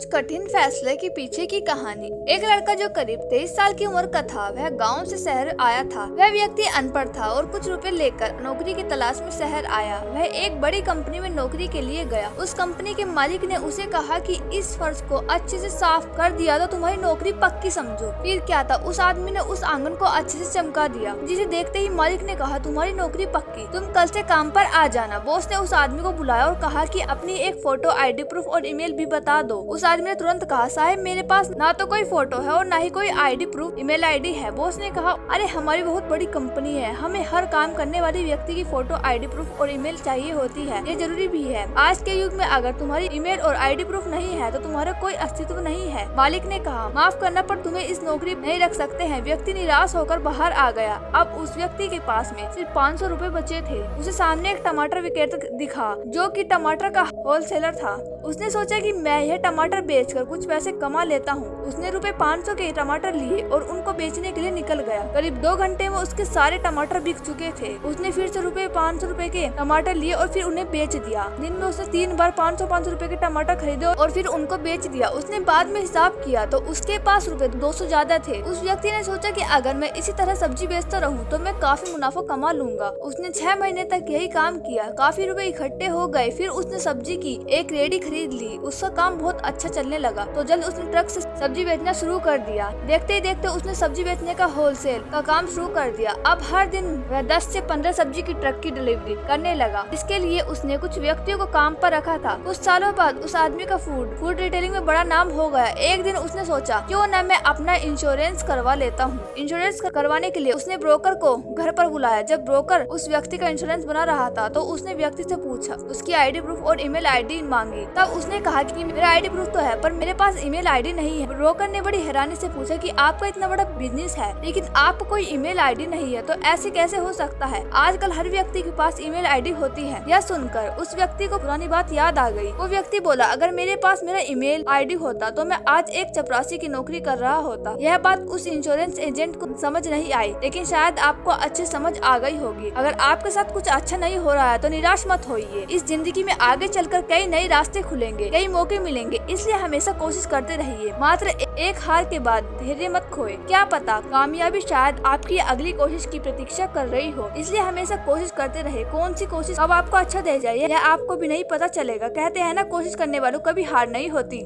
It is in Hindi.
कुछ कठिन फैसले के पीछे की कहानी। एक लड़का जो करीब 23 साल की उम्र का था, वह गांव से शहर आया था। वह व्यक्ति अनपढ़ था और कुछ रुपए लेकर नौकरी की तलाश में शहर आया। वह एक बड़ी कंपनी में नौकरी के लिए गया। उस कंपनी के मालिक ने उसे कहा कि इस फर्श को अच्छे से साफ कर दिया तो तुम्हारी नौकरी पक्की समझो। फिर क्या था, उस आदमी ने उस आंगन को अच्छे से चमका दिया, जिसे देखते ही मालिक ने कहा तुम्हारी नौकरी पक्की, तुम कल से काम पर आ जाना। बॉस ने उस आदमी को बुलाया और कहा कि अपनी एक फोटो, ID प्रूफ और ईमेल भी बता दो। उस आदमी ने तुरंत कहा, साहब मेरे पास ना तो कोई फोटो है और ना ही कोई ID प्रूफ, ईमेल ID है। बॉस ने कहा, अरे हमारी बहुत बड़ी कंपनी है, हमें हर काम करने वाले व्यक्ति की फोटो, ID प्रूफ और ईमेल चाहिए होती है, ये जरूरी भी है। आज के युग में अगर तुम्हारी ईमेल और ID प्रूफ नहीं है तो तुम्हारा कोई अस्तित्व नहीं है। मालिक ने कहा, माफ करना पर तुम्हें इस नौकरी नहीं रख सकते हैं। व्यक्ति निराश होकर बाहर आ गया। अब उस व्यक्ति के पास में सिर्फ 500 रुपए बचे थे। उसे सामने एक टमाटर विक्रेता दिखा जो कि टमाटर का होलसेलर था। उसने सोचा कि मैं यह टमाटर बेचकर कुछ पैसे कमा लेता हूँ। उसने रुपए 500 के टमाटर लिए और उनको बेचने के लिए निकल गया। करीब 2 घंटे में उसके सारे टमाटर बिक चुके थे। उसने फिर से 500 रुपए के टमाटर लिए और फिर उन्हें बेच दिया। दिन में उसने 3 बार 500 रुपए के टमाटर खरीदे और फिर उनको बेच दिया। उसने बाद में हिसाब किया तो उसके पास रुपए 200 ज्यादा थे। उस व्यक्ति ने सोचा कि अगर मैं इसी तरह सब्जी बेचता रहूं तो मैं काफी मुनाफा कमा लूंगा। उसने 6 महीने तक यही काम किया। काफी रुपए इकट्ठे हो गए। फिर उसने सब्जी की एक रेडी खरीद ली। उसका काम बहुत अच्छा चलने लगा तो जल्द उसने ट्रक से सब्जी बेचना शुरू कर दिया। देखते ही देखते उसने सब्जी बेचने का होलसेल का काम शुरू कर दिया। अब हर दिन वह 10 से 15 सब्जी की ट्रक की डिलीवरी करने लगा। इसके लिए उसने कुछ व्यक्तियों को काम पर रखा था। कुछ सालों बाद उस आदमी का फूड रिटेलिंग में बड़ा नाम हो गया। एक दिन उसने सोचा क्यों न मैं अपना इंश्योरेंस करवा लेता हूँ। इंश्योरेंस करवाने के लिए उसने ब्रोकर को घर पर बुलाया। जब ब्रोकर उस व्यक्ति का इंश्योरेंस बना रहा था तो उसने व्यक्ति से पूछा, उसकी ID प्रूफ और ईमेल ID मांगी। तब उसने कहा कि मेरा ID प्रूफ तो है पर मेरे पास ईमेल ID नहीं है। ब्रोकर ने बड़ी हैरानी से पूछा कि आपका इतना बड़ा बिजनेस है लेकिन आपको कोई ईमेल ID नहीं है, तो ऐसे कैसे हो सकता है? आजकल हर व्यक्ति के पास ईमेल ID होती है। यह सुनकर उस व्यक्ति को पुरानी बात याद आ गई। वो व्यक्ति बोला, अगर मेरे पास मेरा ईमेल ID होता तो मैं आज एक चपरासी की नौकरी कर रहा होता। यह बात उस इंश्योरेंस एजेंट को समझ नहीं आई, लेकिन शायद आपको अच्छे समझ आ गई होगी। अगर आपके साथ कुछ अच्छा नहीं हो रहा है तो निराश मत होइए। इस जिंदगी में आगे चलकर कई नए रास्ते खुलेंगे, कई मौके मिलेंगे, इसलिए हमेशा कोशिश करते रहिए। मात्र एक हार के बाद धैर्य मत खोए। क्या पता कामयाबी शायद आपकी अगली कोशिश की प्रतीक्षा कर रही हो, इसलिए हमेशा कोशिश करते रहे। कौन सी कोशिश अब आपको अच्छा दे जाए यह आपको भी नहीं पता चलेगा। कहते हैं ना, कोशिश करने वालों कभी हार नहीं होती।